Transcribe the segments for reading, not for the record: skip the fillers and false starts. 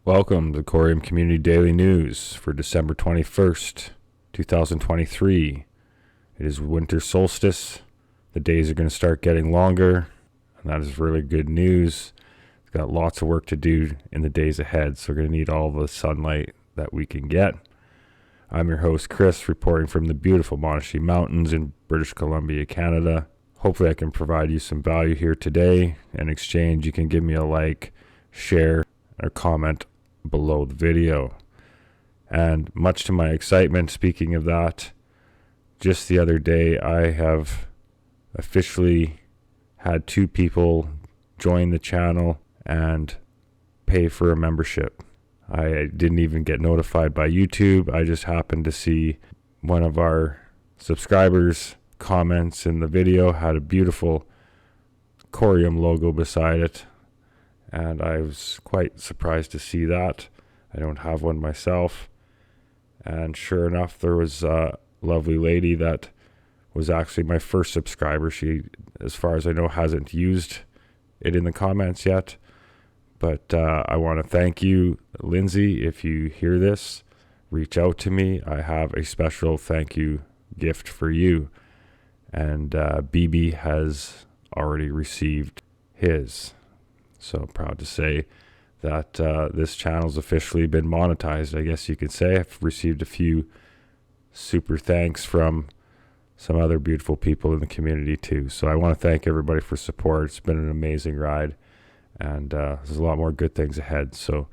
Welcome to Coreum Community Daily News for December 21st, 2023. It is winter solstice. The days are going to start getting longer, and that is really good news. We've got lots of work to do in the days ahead, so we're going to need all the sunlight that we can get. I'm your host, Chris, reporting from the beautiful Monashee Mountains in British Columbia, Canada. Hopefully I can provide you some value here today. In exchange, you can give me a like, share, or comment below the video. And much to my excitement, speaking of that, just the other day I have officially had 2 people join the channel and pay for a membership. I didn't even get notified by YouTube. I just happened to see one of our subscribers' comments in the video had a beautiful Coreum logo beside it. And I was quite surprised to see that. I don't have one myself. And sure enough, there was a lovely lady that was actually my first subscriber. She, as far as I know, hasn't used it in the comments yet. But I want to thank you, Lindsay. If you hear this, reach out to me. I have a special thank you gift for you. And BB has already received his. So proud to say that this channel's officially been monetized, I guess you could say. I've received a few super thanks from some other beautiful people in the community too. So I want to thank everybody for support. It's been an amazing ride, and there's a lot more good things ahead. So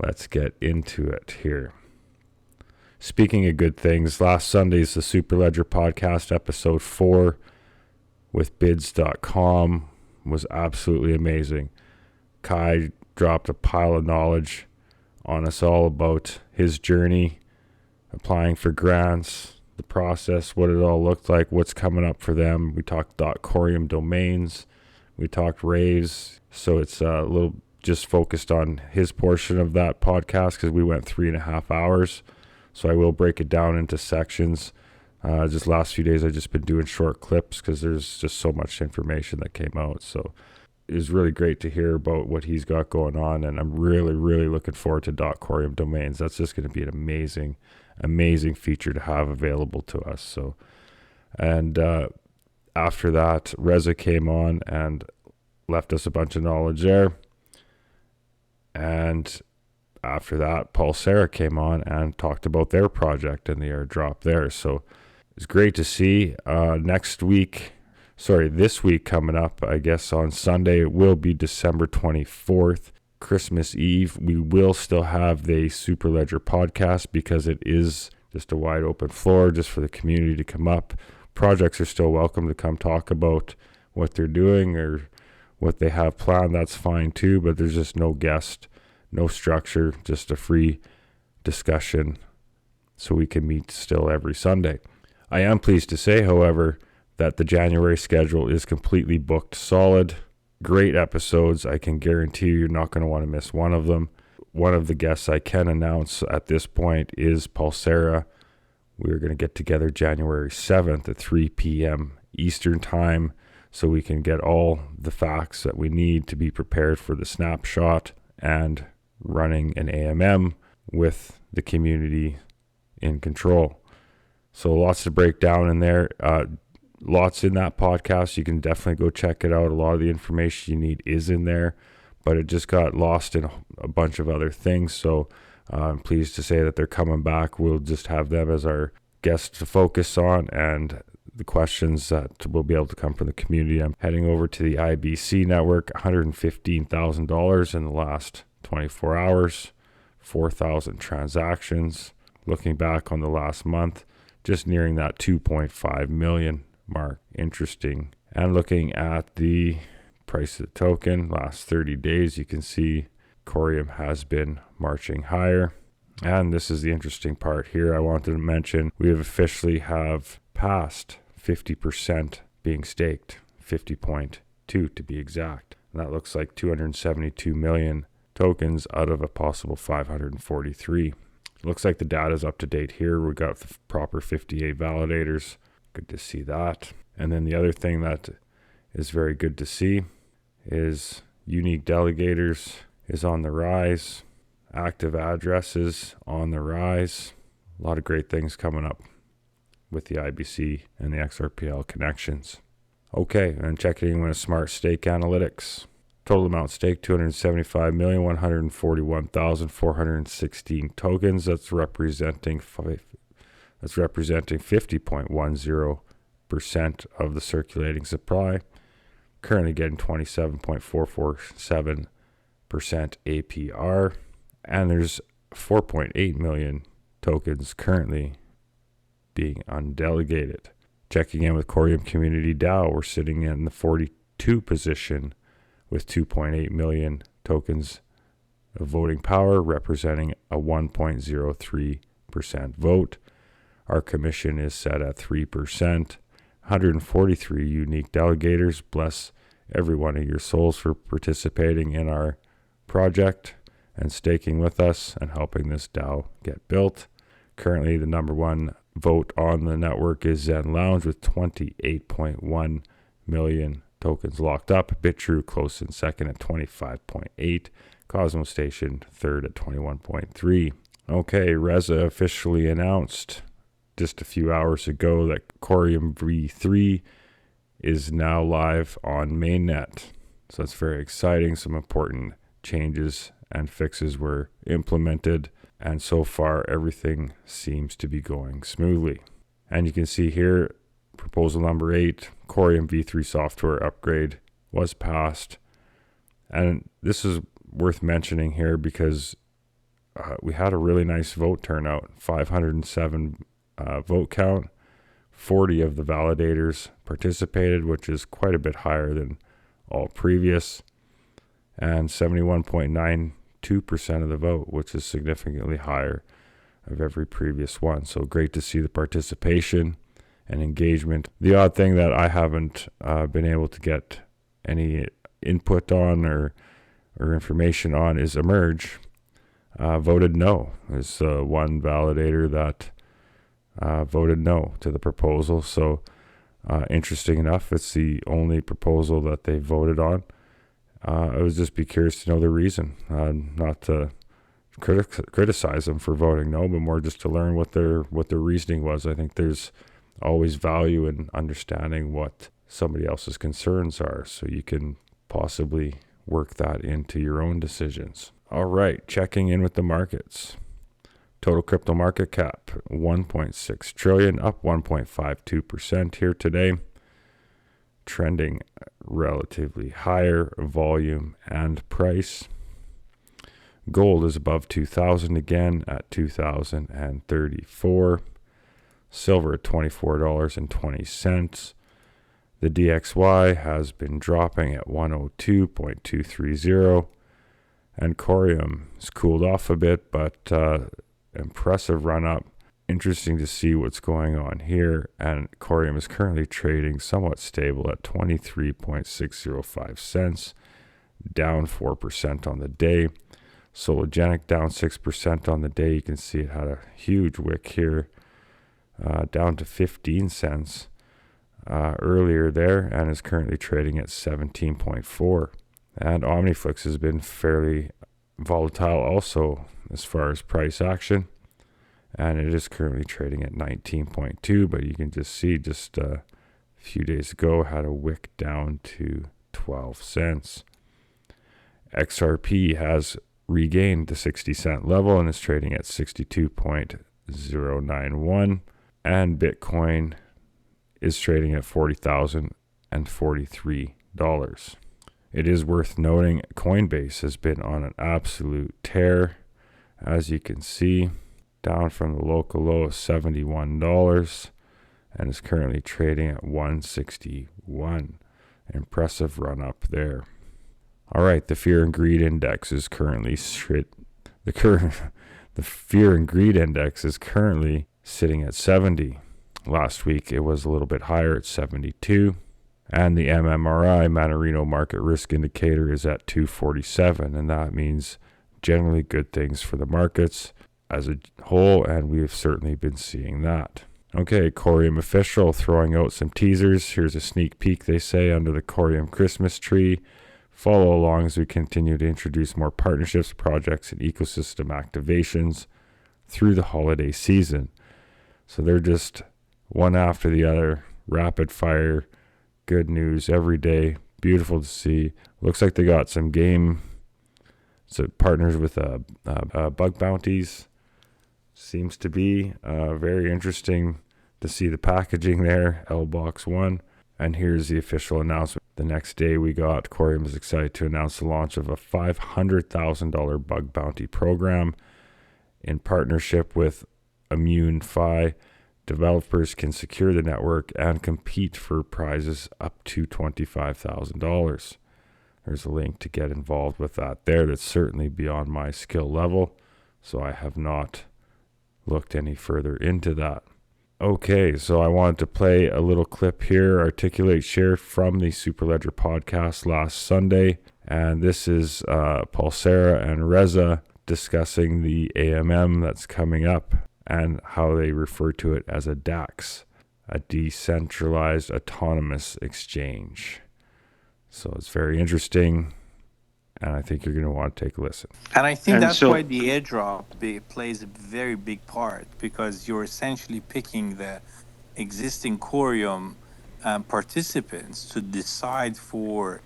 let's get into it here. Speaking of good things, last Sunday's the Superledger podcast, episode 4 with bids.com. was absolutely amazing. Kai dropped a pile of knowledge on us all about his journey, applying for grants, the process, what it all looked like, what's coming up for them. We talked .coreum domains, we talked raves, so it's a little just focused on his portion of that podcast because we went 3.5 hours. So I will break it down into sections. Just last few days I've just been doing short clips because there's just so much information that came out. So it was really great to hear about what he's got going on, and I'm really looking forward to .coreum domains. That's just going to be an amazing feature to have available to us. So, and after that, Reza came on and left us a bunch of knowledge there. And after that, Pulsara came on and talked about their project and the airdrop there. So it's great to see. This week coming up, I guess on Sunday, it will be December 24th, Christmas Eve. We will still have the Superledger podcast because it is just a wide open floor just for the community to come up. Projects are still welcome to come talk about what they're doing or what they have planned. That's fine too, but there's just no guest, no structure, just a free discussion so we can meet still every Sunday. I am pleased to say, however, that the January schedule is completely booked solid. Great episodes. I can guarantee you're not going to want to miss one of them. One of the guests I can announce at this point is Pulsara. We're going to get together January 7th at 3 p.m. Eastern Time so we can get all the facts that we need to be prepared for the snapshot and running an AMM with the community in control. So lots to break down in there. Lots in that podcast. You can definitely go check it out. A lot of the information you need is in there, but it just got lost in a bunch of other things. So I'm pleased to say that they're coming back. We'll just have them as our guests to focus on, and the questions that will be able to come from the community. I'm heading over to the IBC network, $115,000 in the last 24 hours, 4,000 transactions. Looking back on the last month, just nearing that 2.5 million mark. Interesting. And looking at the price of the token, last 30 days, you can see Coreum has been marching higher. And this is the interesting part here. I wanted to mention we have officially passed 50% being staked, 50.2 to be exact. And that looks like 272 million tokens out of a possible 543. Looks like the data is up to date here. We got the proper 58 validators. Good to see that. And then the other thing that is very good to see is unique delegators is on the rise. Active addresses on the rise. A lot of great things coming up with the IBC and the XRPL connections. Okay, and checking in with Smart Stake Analytics. Total amount staked 275,141,416 tokens. That's representing 50.10% of the circulating supply. Currently getting 27.447% APR, and there's 4.8 million tokens currently being undelegated. Checking in with Coreum Community DAO, we're sitting in the 42 position with 2.8 million tokens of voting power, representing a 1.03% vote. Our commission is set at 3%. 143 unique delegators. Bless every one of your souls for participating in our project and staking with us and helping this DAO get built. Currently, the number one vote on the network is Zen Lounge with 28.1 million tokens locked up. BitTrue close in second at 25.8. Cosmos Station third at 21.3. Okay, Reza officially announced just a few hours ago that Coreum V.3 is now live on mainnet. So that's very exciting. Some important changes and fixes were implemented, and so far everything seems to be going smoothly. And you can see here, proposal number 8, Coreum V.3 software upgrade was passed. And this is worth mentioning here because we had a really nice vote turnout, 507 vote count. 40 of the validators participated, which is quite a bit higher than all previous, and 71.92% of the vote, which is significantly higher of every previous one. So great to see the participation and engagement. The odd thing that I haven't been able to get any input on or information on is Emerge voted no. There's one validator that voted no to the proposal. So interesting enough, it's the only proposal that they voted on. I would just be curious to know the reason, not to criticize them for voting no, but more just to learn what their reasoning was. I think there's always value in understanding what somebody else's concerns are, so you can possibly work that into your own decisions. All right, checking in with the markets. Total crypto market cap, 1.6 trillion, up 1.52% here today. Trending relatively higher volume and price. Gold is above 2,000 again at 2,034. Silver at $24.20. The DXY has been dropping at 102.230. And Coreum has cooled off a bit, but impressive run up. Interesting to see what's going on here. And Coreum is currently trading somewhat stable at 23.605 cents, down 4% on the day. Sologenic down 6% on the day. You can see it had a huge wick here, down to 15 cents earlier there, and is currently trading at 17.4. And Omniflix has been fairly volatile also as far as price action, and it is currently trading at 19.2, but you can just see just a few days ago had a wick down to 12 cents. XRP has regained the 60 cent level and is trading at 62.091, and Bitcoin is trading at $40,043. It is worth noting Coinbase has been on an absolute tear, as you can see, down from the local low of $71 and is currently trading at $161. Impressive run up there. All right, the Fear and Greed Index is currently the Fear and Greed Index is currently sitting at 70. Last week it was a little bit higher at 72. And the MMRI, Manarino Market Risk Indicator, is at 247, and that means generally good things for the markets as a whole, and we have certainly been seeing that. Okay, Coreum official throwing out some teasers. Here's a sneak peek, they say, under the Coreum Christmas tree Follow along as we continue to introduce more partnerships, projects, and ecosystem activations through the holiday season. So they're just one after the other, rapid fire, good news every day. Beautiful to see. Looks like they got some game, so partners with bug bounties. Seems to be very interesting to see the packaging there, L-Box 1. And here's the official announcement. The next day we got Coreum is excited to announce the launch of a $500,000 bug bounty program in partnership with ImmuneFi. Developers can secure the network and compete for prizes up to $25,000. There's a link to get involved with that there. That's certainly beyond my skill level, so I have not looked any further into that. Okay, so I wanted to play a little clip here, Articulate shared from the Superledger podcast last Sunday, and this is Pulsara and Reza discussing the AMM that's coming up and how they refer to it as a DAX, a decentralized autonomous exchange. So it's very interesting, and I think you're going to want to take a listen. And I think And that's so, why the airdrop plays a very big part, because you're essentially picking the existing Coreum participants to decide for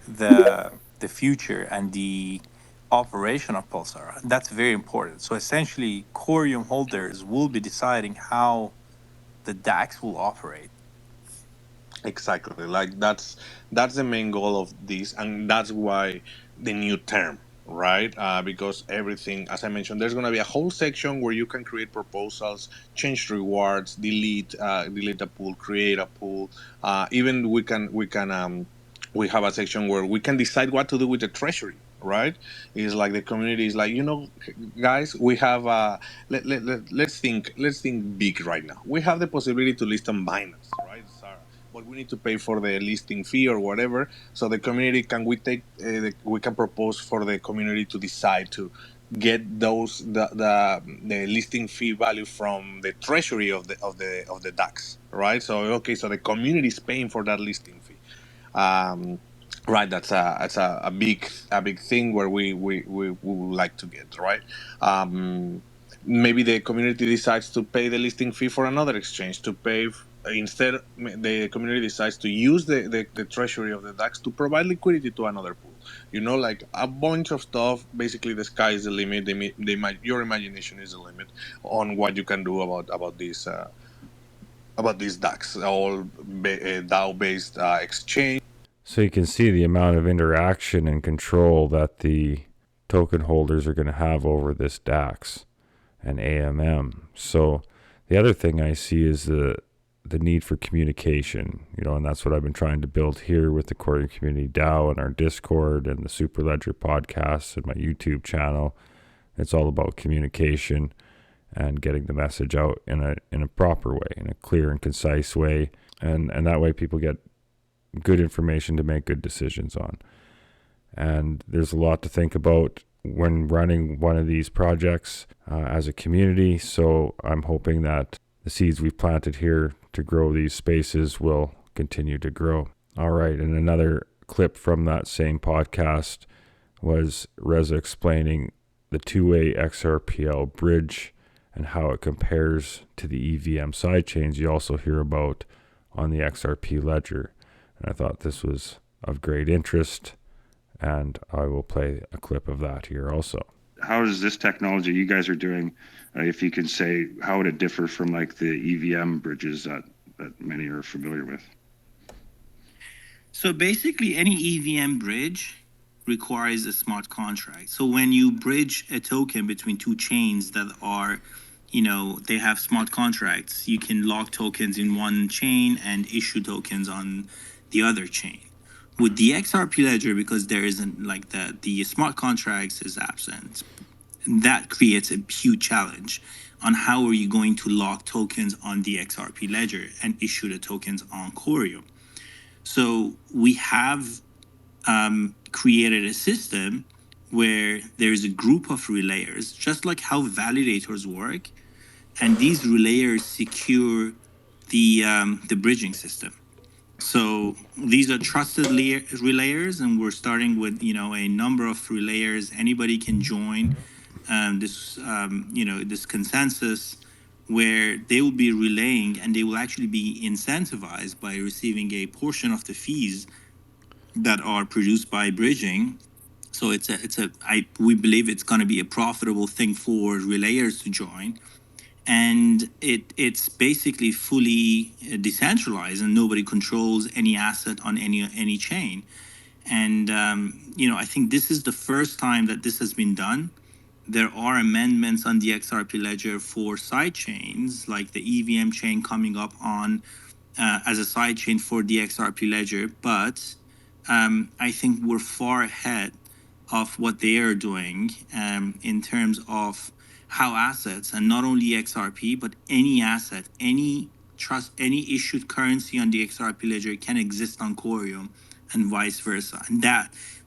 the future and the operation of Pulsar. That's very important. So essentially, Coreum holders will be deciding how the DAX will operate. exactly, like that's the main goal of this, and that's why the new term, right? Because everything, as I mentioned, there's going to be a whole section where you can create proposals, change rewards, delete a pool, create a pool. Even we have a section where we can decide what to do with the treasury. Right? It's like the community is like, guys, we have let's think big right now. We have the possibility to list on Binance, right, Sarah? But we need to pay for the listing fee or whatever. So the community we can propose for the community to decide to get the listing fee value from the treasury of the DAX, right? So okay, so the community is paying for that listing fee. Um, right, that's a big thing where we would like to get, right. Maybe the community decides to pay the listing fee for another exchange to pay instead. The community decides to use the treasury of the DAX to provide liquidity to another pool, like a bunch of stuff. Basically, the sky is the limit. Your imagination is the limit on what you can do about this DAX, all DAO based exchange. So you can see the amount of interaction and control that the token holders are going to have over this DAX and AMM. So the other thing I see is the need for communication, and that's what I've been trying to build here with the Coreum Community DAO and our Discord and the Superledger podcast and my YouTube channel. It's all about communication and getting the message out in a proper way, in a clear and concise way, and that way people get good information to make good decisions on. And there's a lot to think about when running one of these projects as a community. So I'm hoping that the seeds we've planted here to grow these spaces will continue to grow. All right, and another clip from that same podcast was Reza explaining the two-way XRPL bridge and how it compares to the EVM sidechains you also hear about on the XRP ledger. And I thought this was of great interest, and I will play a clip of that here also. How does this technology you guys are doing, if you can say, how would it differ from like the EVM bridges that many are familiar with? So basically, any EVM bridge requires a smart contract. So when you bridge a token between two chains that are, they have smart contracts, you can lock tokens in one chain and issue tokens on the other chain. With the XRP ledger, because there isn't like the smart contracts is absent, that creates a huge challenge on how are you going to lock tokens on the XRP ledger and issue the tokens on Coreum. So we have created a system where there's a group of relayers, just like how validators work, and these relayers secure the bridging system. So these are trusted relayers, and we're starting with a number of relayers. Anybody can join this consensus where they will be relaying, and they will actually be incentivized by receiving a portion of the fees that are produced by bridging. So we believe it's going to be a profitable thing for relayers to join, and it's basically fully decentralized, and nobody controls any asset on any chain. And I think this is the first time that this has been done. There are amendments on the XRP ledger for side chains, like the EVM chain coming up on as a side chain for the XRP ledger. But I think we're far ahead of what they are doing in terms of how assets, and not only XRP, but any asset, any trust, any issued currency on the XRP ledger can exist on Coreum, and vice versa. And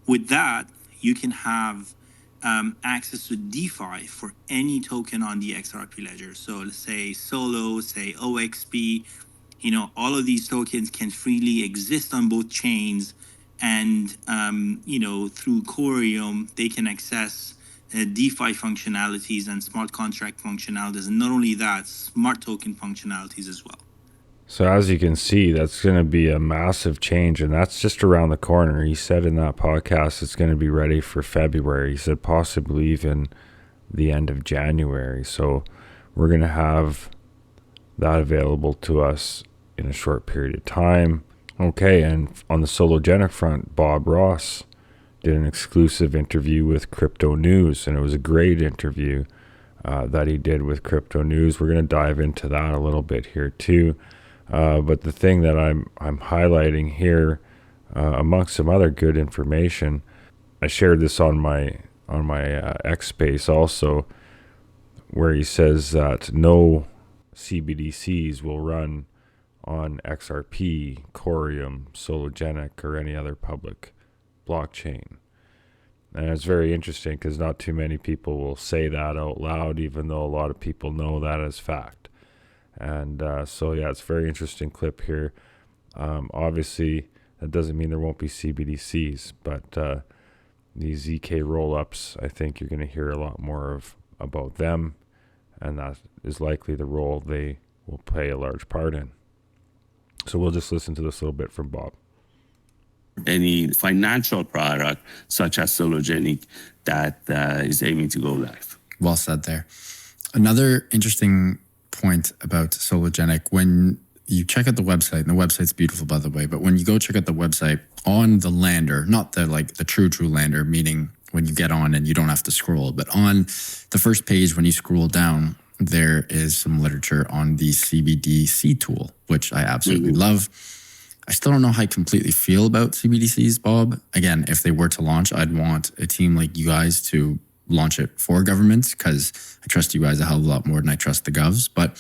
with that, you can have access to DeFi for any token on the XRP ledger. So let's say Solo, say OXP, all of these tokens can freely exist on both chains. And, through Coreum, they can access DeFi functionalities and smart contract functionalities. And not only that, smart token functionalities as well. So as you can see, that's going to be a massive change, and that's just around the corner. He said in that podcast it's going to be ready for February. He said possibly even the end of January. So we're going to have that available to us in a short period of time. Okay, and on the Sologenic front, Bob Ross did an exclusive interview with Crypto News, and it was a great interview that he did with Crypto News. We're going to dive into that a little bit here too. But the thing that I'm highlighting here, amongst some other good information, I shared this on my X space also, where he says that no CBDCs will run on XRP, Coreum, Sologenic, or any other public blockchain. And it's very interesting because not too many people will say that out loud, even though a lot of people know that as fact. And so, yeah, it's a very interesting clip here. Obviously, that doesn't mean there won't be CBDCs, but these ZK roll-ups, I think you're going to hear a lot more about them, and that is likely the role they will play a large part in. So we'll just listen to this a little bit from Bob. Any financial product such as Sologenic that is aiming to go live. Well said there. Another interesting point about Sologenic, when you check out the website, and the website's beautiful, by the way, but when you go check out the website on the lander, not the true lander, meaning when you get on and you don't have to scroll, but on the first page, when you scroll down, there is some literature on the CBDC tool, which I absolutely love. I still don't know how I completely feel about CBDCs, Bob. Again, if they were to launch, I'd want a team like you guys to launch it for governments, because I trust you guys a hell of a lot more than I trust the govs. But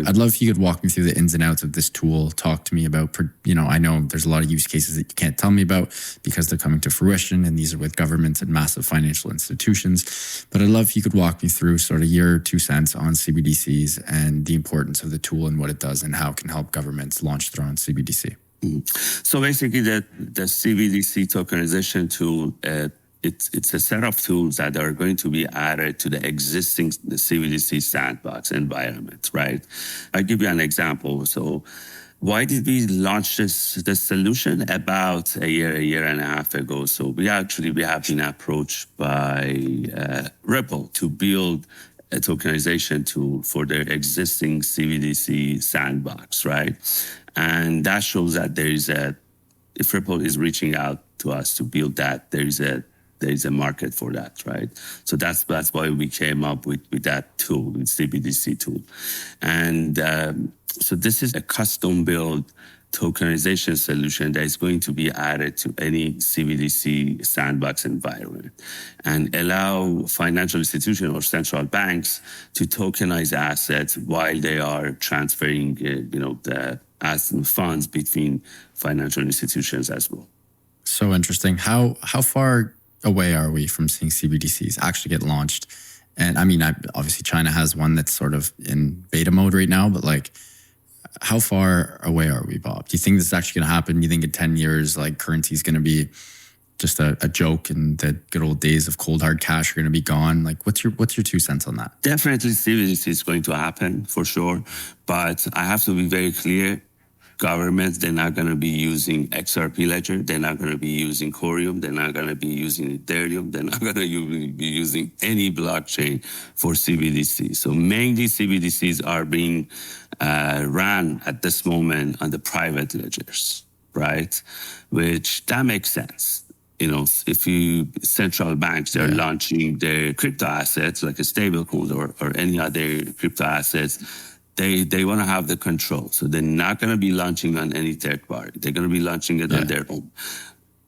I'd love if you could walk me through the ins and outs of this tool. Talk to me about, I know there's a lot of use cases that you can't tell me about because they're coming to fruition, and these are with governments and massive financial institutions. But I'd love if you could walk me through sort of your 2 cents on CBDCs and the importance of the tool and what it does and how it can help governments launch their own CBDC. So basically, the CBDC tokenization tool, it's a set of tools that are going to be added to the existing CBDC sandbox environment, right? I'll give you an example. So why did we launch this solution? About a year and a half ago. So we have been approached by Ripple to build a tokenization tool for their existing CBDC sandbox, right? And that shows that if Ripple is reaching out to us to build that, there is a market for that, right? So that's why we came up with that tool, with CBDC tool. And so this is a custom-built tokenization solution that is going to be added to any CBDC sandbox environment and allow financial institutions or central banks to tokenize assets while they are transferring, the funds between financial institutions as well. So interesting. How far away are we from seeing CBDCs actually get launched? And I mean, obviously China has one that's sort of in beta mode right now, but How far away are we, Bob? Do you think this is actually going to happen? Do you think in 10 years, like currency is going to be just a joke and the good old days of cold hard cash are going to be gone? Like, what's your 2 cents on that? Definitely CBDC is going to happen for sure. But I have to be very clear. Governments, they're not going to be using XRP Ledger. They're not going to be using Coreum. They're not going to be using Ethereum. They're not going to be using any blockchain for CBDC. So mainly CBDCs are being run at this moment on the private ledgers, right? Which that makes sense. You know, if central banks, they're launching their crypto assets like a stablecoin or any other crypto assets, they want to have the control. So they're not going to be launching on any third party. They're going to be launching it on their own.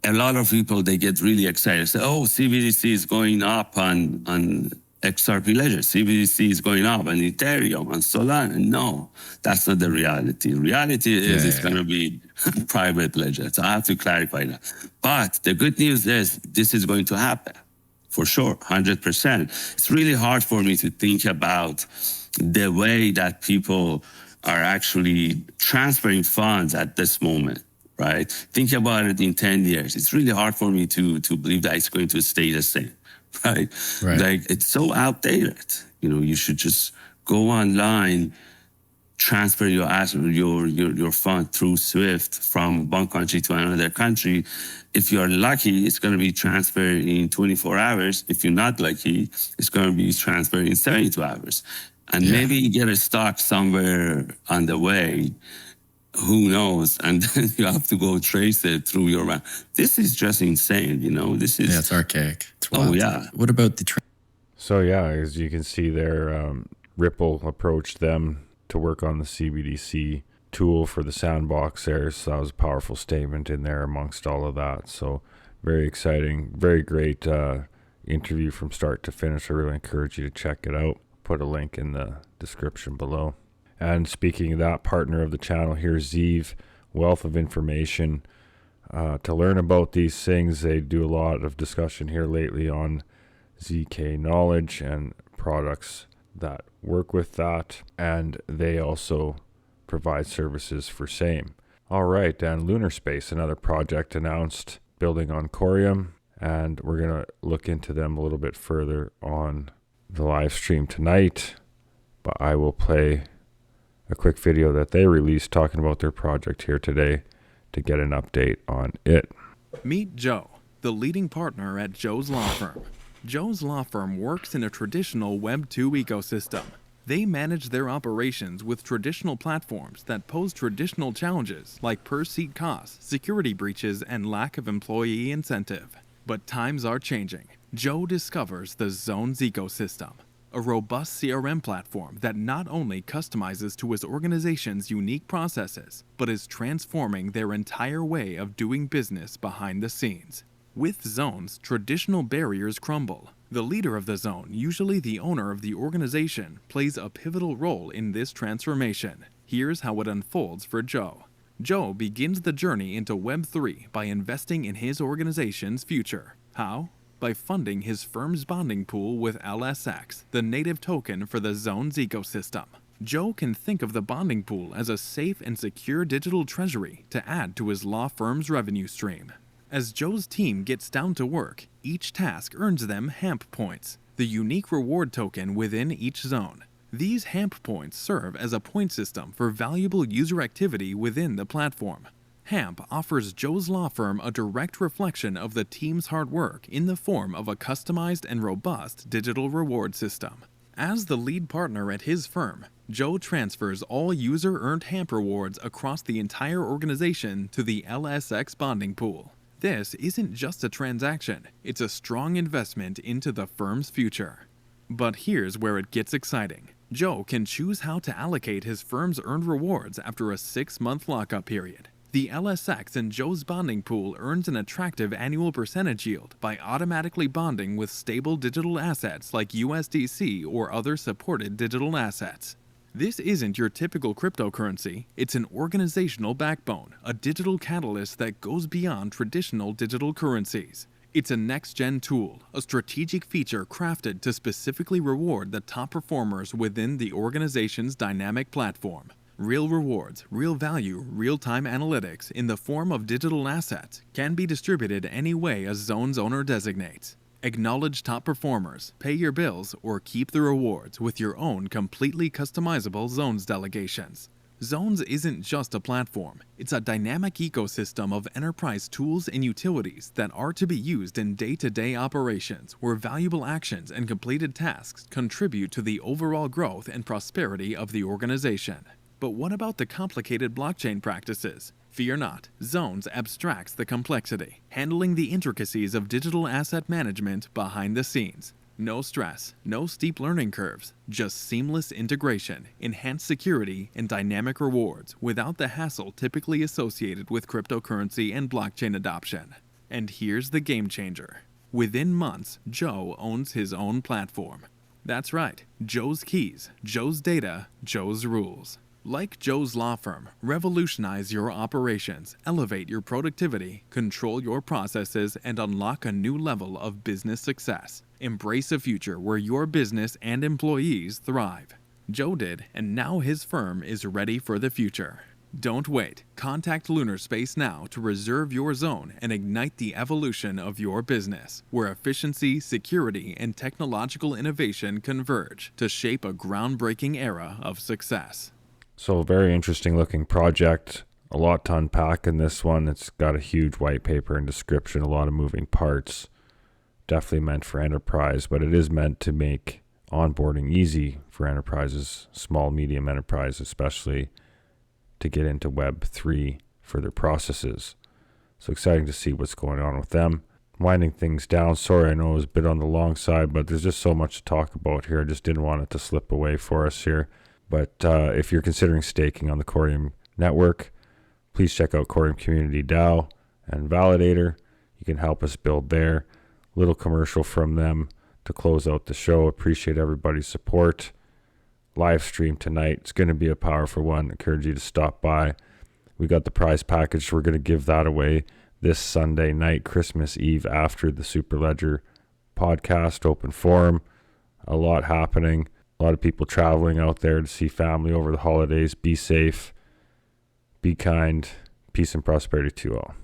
A lot of people, they get really excited. Say, oh, CBDC is going up on XRP Ledger. CBDC is going up on Ethereum, on Solana. No, that's not the reality. The reality is it's going to be private ledger. So I have to clarify that. But the good news is this is going to happen for sure, 100%. It's really hard for me to think about the way that people are actually transferring funds at this moment, right? Think about it in 10 years. It's really hard for me to believe that it's going to stay the same, right? Like, it's so outdated. You know, you should just go online, transfer your fund through SWIFT from one country to another country. If you're lucky, it's going to be transferred in 24 hours. If you're not lucky, it's going to be transferred in 72 hours. And maybe you get a stock somewhere on the way, who knows? And then you have to go trace it through your bank. This is just insane, you know? This is... Yeah, it's archaic. It's wild. Oh, yeah. What about the... So, yeah, as you can see there, Ripple approached them to work on the CBDC tool for the sandbox there. So that was a powerful statement in there amongst all of that. So very exciting, very great interview from start to finish. I really encourage you to check it out. Put a link in the description below. And speaking of that, partner of the channel here, Zeev, wealth of information to learn about these things. They do a lot of discussion here lately on ZK knowledge and products that work with that, and they also provide services for same. All right, and Lunarspace, another project announced building on Coreum, and we're going to look into them a little bit further on the live stream tonight, but I will play a quick video that they released talking about their project here today to get an update on it. Meet Joe, the leading partner at Joe's Law Firm. Joe's Law Firm works in a traditional Web 2 ecosystem. They manage their operations with traditional platforms that pose traditional challenges like per-seat costs, security breaches, and lack of employee incentive. But times are changing. Joe discovers the Zones ecosystem, a robust CRM platform that not only customizes to his organization's unique processes, but is transforming their entire way of doing business behind the scenes. With zones, traditional barriers crumble. The leader of the zone, usually the owner of the organization, plays a pivotal role in this transformation. Here's how it unfolds for Joe. Joe begins the journey into Web3 by investing in his organization's future. How? By funding his firm's bonding pool with LSX, the native token for the Zones ecosystem. Joe can think of the bonding pool as a safe and secure digital treasury to add to his law firm's revenue stream. As Joe's team gets down to work, each task earns them HAMP points, the unique reward token within each zone. These HAMP points serve as a point system for valuable user activity within the platform. HAMP offers Joe's Law Firm a direct reflection of the team's hard work in the form of a customized and robust digital reward system. As the lead partner at his firm, Joe transfers all user-earned HAMP rewards across the entire organization to the LSX bonding pool. This isn't just a transaction, it's a strong investment into the firm's future. But here's where it gets exciting. Joe can choose how to allocate his firm's earned rewards after a 6-month lockup period. The LSX in Joe's bonding pool earns an attractive annual percentage yield by automatically bonding with stable digital assets like USDC or other supported digital assets. This isn't your typical cryptocurrency, it's an organizational backbone, a digital catalyst that goes beyond traditional digital currencies. It's a next-gen tool, a strategic feature crafted to specifically reward the top performers within the organization's dynamic platform. Real rewards, real value, real-time analytics in the form of digital assets can be distributed any way a zone's owner designates. Acknowledge top performers, pay your bills, or keep the rewards with your own completely customizable Zones delegations. Zones isn't just a platform, it's a dynamic ecosystem of enterprise tools and utilities that are to be used in day-to-day operations where valuable actions and completed tasks contribute to the overall growth and prosperity of the organization. But what about the complicated blockchain practices? Fear not, Zones abstracts the complexity, handling the intricacies of digital asset management behind the scenes. No stress, no steep learning curves, just seamless integration, enhanced security, and dynamic rewards without the hassle typically associated with cryptocurrency and blockchain adoption. And here's the game changer. Within months, Joe owns his own platform. That's right, Joe's keys, Joe's data, Joe's rules. Like Joe's law firm, revolutionize your operations, elevate your productivity, control your processes, and unlock a new level of business success. Embrace a future where your business and employees thrive. Joe did, and now his firm is ready for the future. Don't wait. Contact Lunarspace now to reserve your zone and ignite the evolution of your business, where efficiency, security, and technological innovation converge to shape a groundbreaking era of success. So a very interesting looking project. A lot to unpack in this one. It's got a huge white paper and description, a lot of moving parts. Definitely meant for enterprise, but it is meant to make onboarding easy for enterprises, small, medium enterprise, especially to get into Web3 for their processes. So exciting to see what's going on with them. Winding things down. Sorry, I know it was a bit on the long side, but there's just so much to talk about here. I just didn't want it to slip away for us here. But if you're considering staking on the Coreum network, please check out Coreum Community DAO and Validator. You can help us build there. Little commercial from them to close out the show. Appreciate everybody's support. Live stream tonight. It's going to be a powerful one. Encourage you to stop by. We got the prize package. We're going to give that away this Sunday night, Christmas Eve, after the Superledger podcast open forum. A lot happening. A lot of people traveling out there to see family over the holidays. Be safe. Be kind. Peace and prosperity to you all.